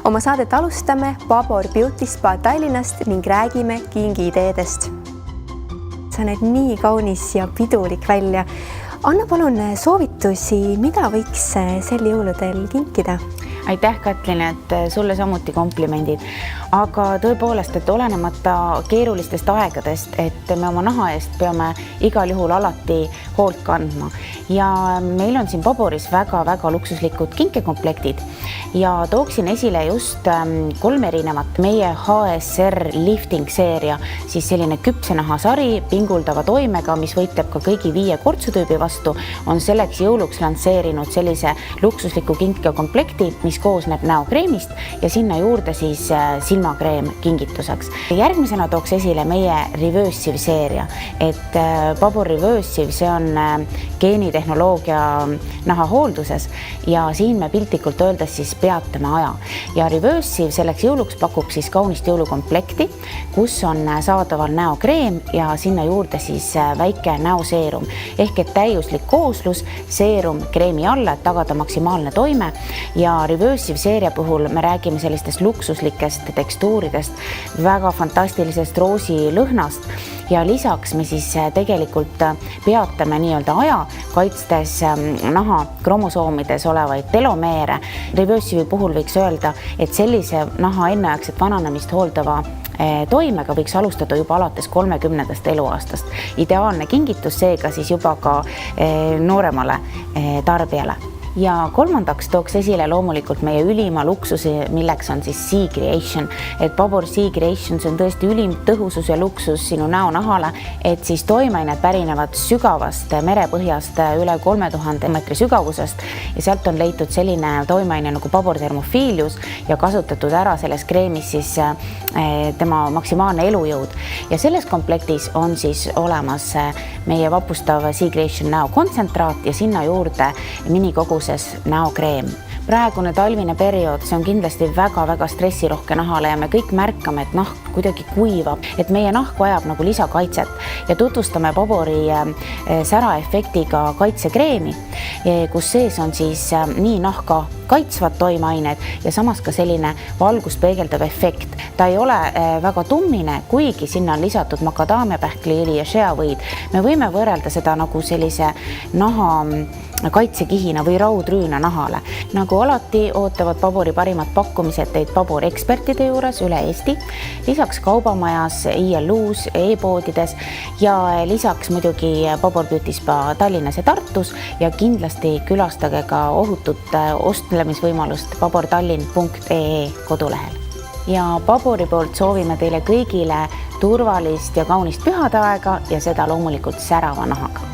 Oma saadet alustame Babor Beauty Spa Tallinnast ning räägime kingiideedest. Sa näed nii kaunis ja pidulik välja. Anna palun soovitusi, mida võiks sel jõuludel kinkida? Aitäh, Katlin, et sulle samuti komplimendid. Aga tõepoolest, et olenemata keerulistest aegadest, et me oma naha eest peame igal juhul alati hoolt kandma. Ja meil on siin Baboris väga luksuslikud kinkekomplektid ja tooksin esile just 3 erinevat meie HSR lifting seeria, siis selline küpsenahasari pinguldava toimega, mis võitleb ka kõigi 5 kortsutüübi vastu, on selleks jõuluks lansseerinud sellise luksusliku kinkekomplekti, mis koosneb näokreemist ja sinna juurde siis silmakreem kingituseks. Järgmisena tooks esile meie Reversive seeria, et Babor Reversive, see on geenitehnoloogia nahahoolduses ja siin me piltlikult öeldes siis peatame aja. Ja Reversive selleks jõuluks pakub siis kaunist jõulukomplekti, kus on saadaval näokreem ja sinna juurde siis väike näoseerum. Ehk et täiuslik kooslus, seerum kreemi alla, et tagada maksimaalne toime ja Reversive seeria puhul me räägime sellistest luksuslikest tekstuuridest, väga fantastilisest roosilõhnast ja lisaks me siis tegelikult peatame nii-öelda aja, kaitstes naha kromosoomides olevaid telomeere. Reversive'i puhul võiks öelda, et sellise naha enneaegset vananemist hooldava toimega võiks alustada juba alates 30. eluaastast. Ideaalne kingitus seega siis juba ka nooremale tarbijale. Ja kolmandaks tooks esile loomulikult meie ülima luksusi, milleks on siis Sea Creation. Et Babor Sea Creation, see on tõesti ülim tõhusus ja luksus sinu näonahale, et siis toimained pärinevad sügavast merepõhjast üle 3000 meetri sügavusest ja sealt on leitud selline toimaine nagu Babor Thermophilus ja kasutatud ära selles kreemis siis tema maksimaalne elujõud. Ja selles komplektis on siis olemas meie vapustav Sea Creation näokontsentraat ja sinna juurde minikogus näokreem. Praegune talvine periood, see on kindlasti väga stressirohke nahale ja me kõik märkame, et nahk kuidagi kuivab, et meie nahk vajab nagu lisakaitset ja tutvustame Babori säraefektiga kaitsekreemi, kus sees on siis nii nahka kaitsvad toimeained ja samas ka selline valgust peegeldav efekt. Ta ei ole väga tummine, kuigi sinna on lisatud makadaamiapähkliõli ja sheavõid. Me võime võrrelda seda nagu sellise naha kaitsekihina või raudrüüna nahale. Nagu alati ootavad Babori parimad pakkumised teid Babor ekspertide juures üle Eesti, lisaks kaubamajas, ILU-s, e-poodides ja lisaks muidugi Babor Beauty Spa Tallinnas ja Tartus ja kindlasti külastage ka ohutut ostlemisvõimalust babordallin.ee kodulehel. Ja Babori poolt soovime teile kõigile turvalist ja kaunist pühade aega ja seda loomulikult särava nahaga.